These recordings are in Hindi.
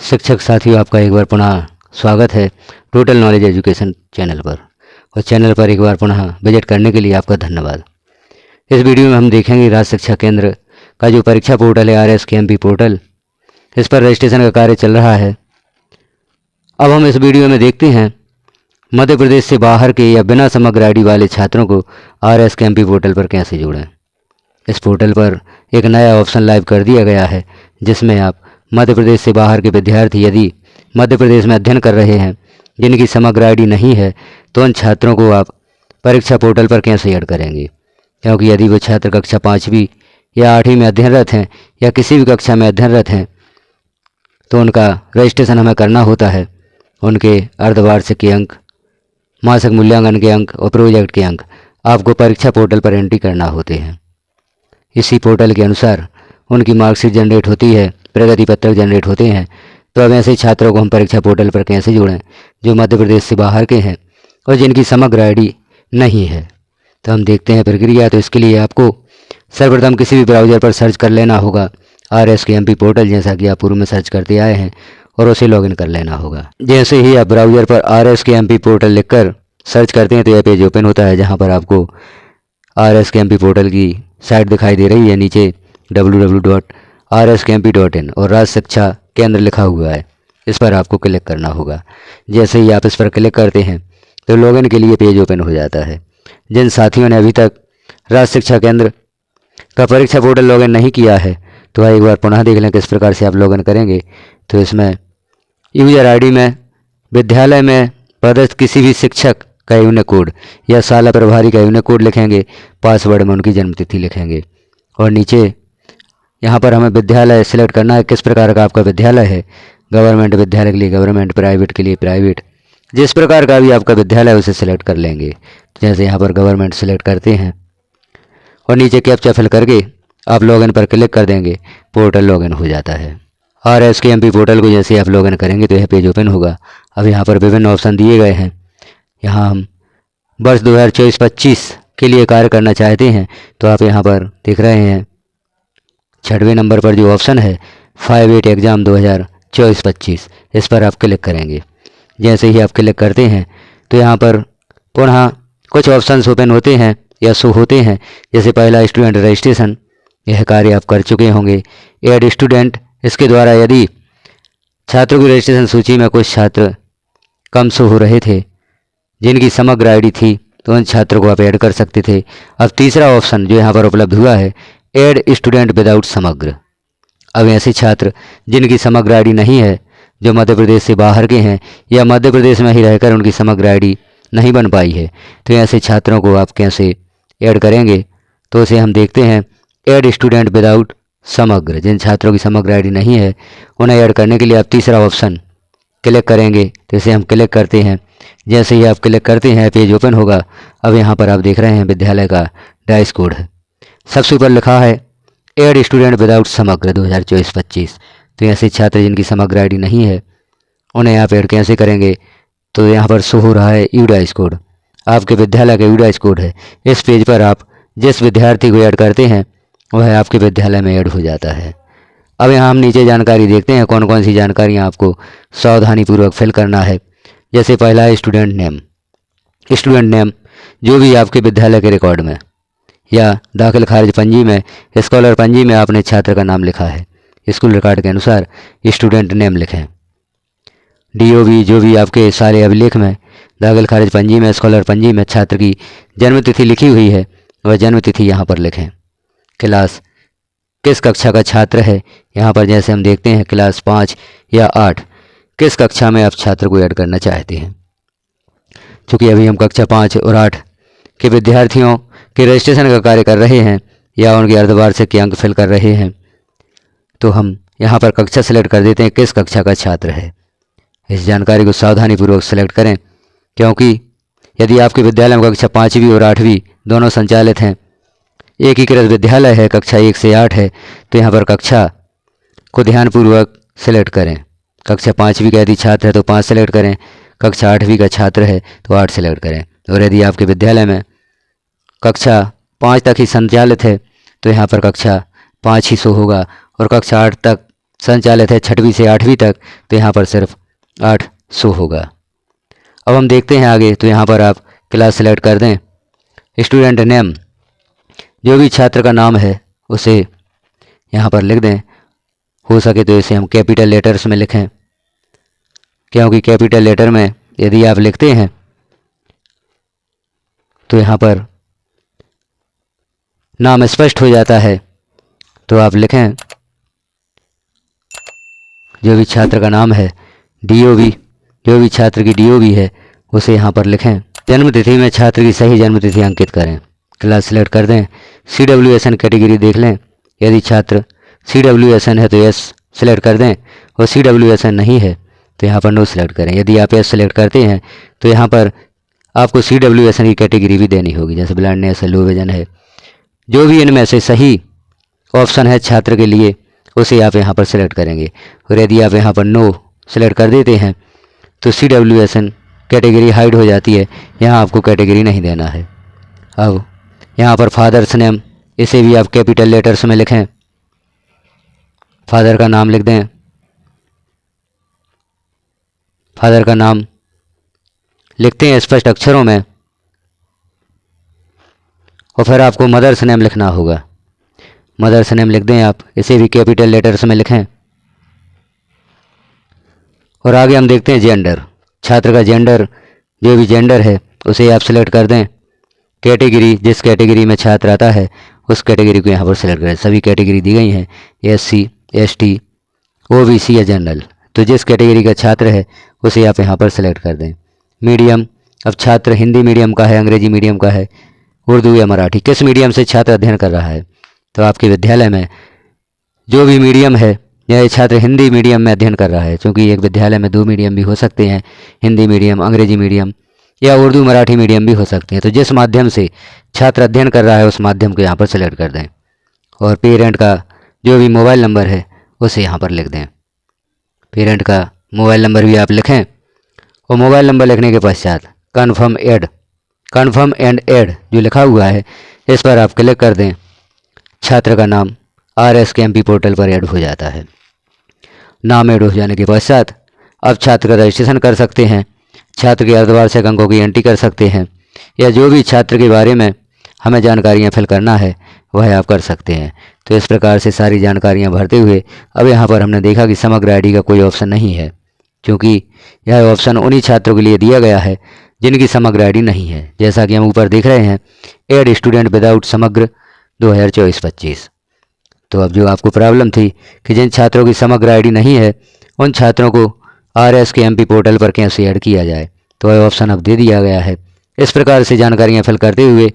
शिक्षक साथियों, आपका एक बार पुनः स्वागत है टोटल नॉलेज एजुकेशन चैनल पर। और चैनल पर एक बार पुनः विजिट करने के लिए आपका धन्यवाद। इस वीडियो में हम देखेंगे राज्य शिक्षा केंद्र का जो परीक्षा पोर्टल है RSKMP पोर्टल, इस पर रजिस्ट्रेशन का कार्य चल रहा है। अब हम इस वीडियो में देखते हैं मध्य प्रदेश से बाहर के या बिना समग्र ID वाले छात्रों को RSKMP पोर्टल पर कैसे जोड़ें। इस पोर्टल पर एक नया ऑप्शन लाइव कर दिया गया है, जिसमें आप मध्य प्रदेश से बाहर के विद्यार्थी यदि मध्य प्रदेश में अध्ययन कर रहे हैं, जिनकी समग्र ID नहीं है, तो उन छात्रों को आप परीक्षा पोर्टल पर कैसे ऐड करेंगे। क्योंकि यदि वो छात्र कक्षा 5वीं या 8वीं में अध्ययनरत हैं या किसी भी कक्षा में अध्ययनरत हैं, तो उनका रजिस्ट्रेशन हमें करना होता है। उनके अर्धवार्षिक के अंक, मासिक मूल्यांकन के अंक और प्रोजेक्ट के अंक आपको परीक्षा पोर्टल पर एंट्री करना होते हैं। इसी पोर्टल के अनुसार उनकी मार्कशीट जनरेट होती है, प्रगति पत्रक जनरेट होते हैं। तो अब ऐसे छात्रों को हम परीक्षा पोर्टल पर कैसे जोड़ें जो मध्य प्रदेश से बाहर के हैं और जिनकी समग्र ID नहीं है। तो हम देखते हैं प्रक्रिया। तो इसके लिए आपको सर्वप्रथम किसी भी ब्राउज़र पर सर्च कर लेना होगा RSKMP पोर्टल, जैसा कि आप पूर्व में सर्च करते आए हैं, और उसे लॉगिन कर लेना होगा। जैसे ही आप ब्राउज़र पर RSKMP पोर्टल लिखकर सर्च करते हैं तो यह पेज ओपन होता है, जहाँ पर आपको RSKMP पोर्टल की साइट दिखाई दे रही है। नीचे www.rskmp.in और राज्य शिक्षा केंद्र लिखा हुआ है, इस पर आपको क्लिक करना होगा। जैसे ही आप इस पर क्लिक करते हैं तो लॉगिन के लिए पेज ओपन हो जाता है। जिन साथियों ने अभी तक राज्य शिक्षा केंद्र का परीक्षा पोर्टल लॉगिन नहीं किया है, तो एक बार पुनः देख लें किस प्रकार से आप लॉगिन करेंगे। तो इसमें यूजर ID में विद्यालय में पदस्थ किसी भी शिक्षक का यूनिक कोड या शाला प्रभारी का यूनिक कोड लिखेंगे। पासवर्ड में उनकी जन्मतिथि लिखेंगे और नीचे यहाँ पर हमें विद्यालय सिलेक्ट करना है, किस प्रकार का आपका विद्यालय है। गवर्नमेंट विद्यालय के लिए गवर्नमेंट, प्राइवेट के लिए प्राइवेट, जिस प्रकार का भी आपका विद्यालय है उसे सिलेक्ट कर लेंगे। जैसे यहाँ पर गवर्नमेंट सिलेक्ट करते हैं और नीचे कैप्चा फिल करके आप लॉगिन पर क्लिक कर देंगे, पोर्टल लॉगिन हो जाता है। RSKMP पोर्टल को जैसे आप लॉगिन करेंगे तो यह पेज ओपन होगा। अब यहाँ पर विभिन्न ऑप्शन दिए गए हैं। यहाँ हम वर्ष 2024-25 के लिए कार्य करना चाहते हैं, तो आप यहाँ पर देख रहे हैं 6वें नंबर पर जो ऑप्शन है 5-8 एग्ज़ाम 2024-25, इस पर आप क्लिक करेंगे। जैसे ही आप क्लिक करते हैं तो यहाँ पर पुनः कुछ ऑप्शंस ओपन होते हैं या शो होते हैं। जैसे पहला स्टूडेंट रजिस्ट्रेशन, यह कार्य आप कर चुके होंगे। ऐड स्टूडेंट, इसके द्वारा यदि छात्रों की रजिस्ट्रेशन सूची में कुछ छात्र कम शो हो रहे थे, जिनकी समग्र ID थी, तो उन छात्रों को आप ऐड कर सकते थे। अब तीसरा ऑप्शन जो यहाँ पर उपलब्ध हुआ है, ऐड स्टूडेंट विदाउट समग्र। अब ऐसे छात्र जिनकी समग्र ID नहीं है, जो मध्य प्रदेश से बाहर के हैं या मध्य प्रदेश में ही रहकर उनकी समग्र ID नहीं बन पाई है, तो ऐसे छात्रों को आप कैसे ऐड करेंगे। तो उसे हम देखते हैं, ऐड स्टूडेंट विदाउट समग्र। जिन छात्रों की समग्र ID नहीं है, उन्हें ऐड करने के लिए आप तीसरा ऑप्शन क्लिक करेंगे। तो इसे हम क्लिक करते हैं। जैसे ही आप क्लिक करते हैं पेज ओपन होगा। अब यहाँ पर आप देख रहे हैं विद्यालय का डाइस कोड है, सबसे ऊपर लिखा है ऐड स्टूडेंट विदाउट समग्र 2024-25। तो ऐसे छात्र जिनकी समग्र ID नहीं है, उन्हें आप ऐड कैसे करेंगे। तो यहाँ पर शो हो रहा है यूडाइस कोड, आपके विद्यालय का यूडाइस कोड है। इस पेज पर आप जिस विद्यार्थी को ऐड करते हैं वह आपके विद्यालय में ऐड हो जाता है। अब यहाँ हम नीचे जानकारी देखते हैं, कौन कौन सी जानकारियाँ आपको सावधानीपूर्वक फिल करना है। जैसे पहला है स्टूडेंट नेम। स्टूडेंट नेम जो भी आपके विद्यालय के रिकॉर्ड में या दाखिल खारिज पंजी में, स्कॉलर पंजी में आपने छात्र का नाम लिखा है, स्कूल रिकॉर्ड के अनुसार स्टूडेंट नेम लिखें। DOB जो भी आपके सारे अभिलेख में, दाखिल खारिज पंजी में, स्कॉलर पंजी में छात्र की जन्मतिथि लिखी हुई है, वह जन्मतिथि यहाँ पर लिखें। क्लास, किस कक्षा का छात्र है, यहाँ पर जैसे हम देखते हैं क्लास 5 या 8, किस कक्षा में आप छात्र को ऐड करना चाहते हैं। चूँकि अभी हम कक्षा 5 और 8 के विद्यार्थियों के रजिस्ट्रेशन का कार्य कर रहे हैं या उनके अर्धवार्षिक के अंक फिल कर रहे हैं, तो हम यहाँ पर कक्षा सेलेक्ट कर देते हैं, किस कक्षा का छात्र है। इस जानकारी को सावधानीपूर्वक सेलेक्ट करें, क्योंकि यदि आपके विद्यालय में कक्षा 5वीं और 8वीं दोनों संचालित हैं, एकीकृत विद्यालय है, कक्षा 1 से 8 है, तो यहाँ पर कक्षा को ध्यानपूर्वक सेलेक्ट करें। कक्षा 5वीं का यदि छात्र है तो 5 सेलेक्ट करें, कक्षा 8वीं का छात्र है तो 8 सेलेक्ट करें। और यदि आपके विद्यालय में कक्षा 5 तक ही संचालित है, तो यहाँ पर कक्षा 5 ही शो होगा और कक्षा 8 तक संचालित है 6वीं से 8वीं तक, तो यहाँ पर सिर्फ 8 शो होगा। अब हम देखते हैं आगे, तो यहाँ पर आप क्लास सेलेक्ट कर दें। स्टूडेंट नेम, जो भी छात्र का नाम है उसे यहाँ पर लिख दें। हो सके तो इसे हम कैपिटल लेटर्स में लिखें, क्योंकि कैपिटल लेटर में यदि आप लिखते हैं तो यहाँ पर नाम स्पष्ट हो जाता है। तो आप लिखें जो भी छात्र का नाम है, DOB, जो भी छात्र की DOB है उसे यहाँ पर लिखें। जन्म तिथि में छात्र की सही जन्म तिथि अंकित करें। क्लास सेलेक्ट कर दें। CWSN कैटेगरी देख लें, यदि छात्र CWSN है तो यस सेलेक्ट कर दें, और CWSN नहीं है तो यहाँ पर नो सेलेक्ट करें। यदि आप यस सेलेक्ट करते हैं तो यहाँ पर आपको CWSN की कैटेगरी भी देनी होगी, जैसे ब्लाइंडनेस है, लो विजन है। जो भी इनमें से सही ऑप्शन है छात्र के लिए उसे आप यहाँ पर सेलेक्ट करेंगे। और यदि आप यहाँ पर नो सेलेक्ट कर देते हैं तो CWSN कैटेगरी हाइड हो जाती है, यहाँ आपको कैटेगरी नहीं देना है। अब यहाँ पर फादर्स नेम, इसे भी आप कैपिटल लेटर्स में लिखें। फादर का नाम लिख दें। फादर का नाम लिखते हैं स्पष्ट अक्षरों में, और फिर आपको मदर्स नेम लिखना होगा। मदर्स नेम लिख दें आप, इसे भी कैपिटल लेटर्स में लिखें। और आगे हम देखते हैं जेंडर, छात्र का जेंडर, जो भी जेंडर है उसे आप सिलेक्ट कर दें। कैटेगरी, जिस कैटेगरी में छात्र आता है उस कैटेगरी को यहाँ पर सिलेक्ट करें। सभी कैटेगरी दी गई हैं, SC, ST, OBC या जनरल। तो जिस कैटेगरी का छात्र है उसे आप यहाँ पर सिलेक्ट कर दें। मीडियम, अब छात्र हिंदी मीडियम का है, अंग्रेजी मीडियम का है, उर्दू या मराठी, किस मीडियम से छात्र अध्ययन कर रहा है। तो आपके विद्यालय में जो भी मीडियम है, या ये छात्र हिंदी मीडियम में अध्ययन कर रहा है, क्योंकि एक विद्यालय में 2 मीडियम भी हो सकते हैं, हिंदी मीडियम, अंग्रेजी मीडियम या उर्दू मराठी मीडियम भी हो सकते हैं। तो जिस माध्यम से छात्र अध्ययन कर रहा है उस माध्यम को यहाँ पर सेलेक्ट कर दें। और पेरेंट का जो भी मोबाइल नंबर है उसे यहाँ पर लिख दें। पेरेंट का मोबाइल नंबर भी आप लिखें, और मोबाइल नंबर लिखने के पश्चात कन्फर्म एंड ऐड जो लिखा हुआ है इस पर आप क्लिक कर दें। छात्र का नाम RSKMP पोर्टल पर ऐड हो जाता है। नाम ऐड हो जाने के पश्चात अब छात्र का रजिस्ट्रेशन कर सकते हैं, छात्र के अर्धवार्षिक अंकों की एंट्री कर सकते हैं, या जो भी छात्र के बारे में हमें जानकारियां फिल करना है वह आप कर सकते हैं। तो इस प्रकार से सारी जानकारियां भरते हुए अब यहाँ पर हमने देखा कि समग्र ID का कोई ऑप्शन नहीं है, क्योंकि यह ऑप्शन उन्हीं छात्रों के लिए दिया गया है जिनकी समग्र ID नहीं है। जैसा कि हम ऊपर देख रहे हैं, ऐड स्टूडेंट विदाउट समग्र 2024-25। तो अब जो आपको प्रॉब्लम थी कि जिन छात्रों की समग्र ID नहीं है उन छात्रों को RSKMP पोर्टल पर कैसे ऐड किया जाए, तो वह ऑप्शन अब दे दिया गया है। इस प्रकार से जानकारियां फिल करते हुए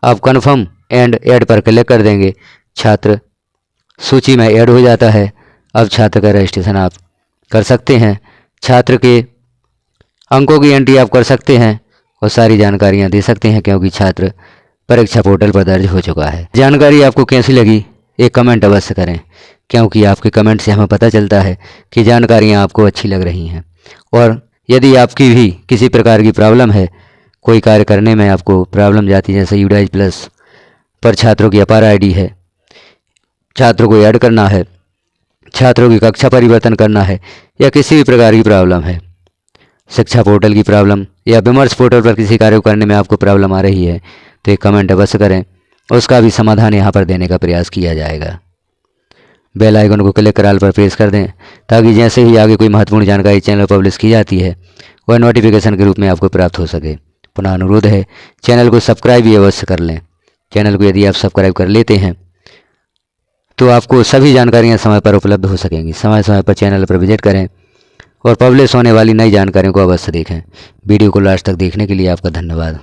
आप कन्फर्म एंड ऐड पर क्लिक कर देंगे। छात्र सूची में ऐड हो जाता है। अब छात्र का रजिस्ट्रेशन आप कर सकते हैं, छात्र के अंकों की एंट्री आप कर सकते हैं और सारी जानकारियां दे सकते हैं, क्योंकि छात्र परीक्षा पोर्टल पर दर्ज हो चुका है। जानकारी आपको कैसी लगी एक कमेंट अवश्य करें, क्योंकि आपके कमेंट से हमें पता चलता है कि जानकारियां आपको अच्छी लग रही हैं। और यदि आपकी भी किसी प्रकार की प्रॉब्लम है, कोई कार्य करने में आपको प्रॉब्लम जाती है, जैसे UDIZ+ पर छात्रों की अपार ID है, छात्रों को ऐड करना है, छात्रों की कक्षा परिवर्तन करना है, या किसी भी प्रकार की प्रॉब्लम है, शिक्षा पोर्टल की प्रॉब्लम या विमर्श पोर्टल पर किसी कार्य को करने में आपको प्रॉब्लम आ रही है, तो एक कमेंट अवश्य करें, उसका भी समाधान यहाँ पर देने का प्रयास किया जाएगा। बेल आइकन को क्लिक कर ऑल पर प्रेस कर दें, ताकि जैसे ही आगे कोई महत्वपूर्ण जानकारी चैनल पर पब्लिश की जाती है वह नोटिफिकेशन के रूप में आपको प्राप्त हो सके। पुनः अनुरोध है, चैनल को सब्सक्राइब भी अवश्य कर लें। चैनल को यदि आप सब्सक्राइब कर लेते हैं तो आपको सभी जानकारियाँ समय पर उपलब्ध हो सकेंगी। समय समय पर चैनल पर विजिट करें और पब्लिश होने वाली नई जानकारियों को अवश्य देखें। वीडियो को लास्ट तक देखने के लिए आपका धन्यवाद।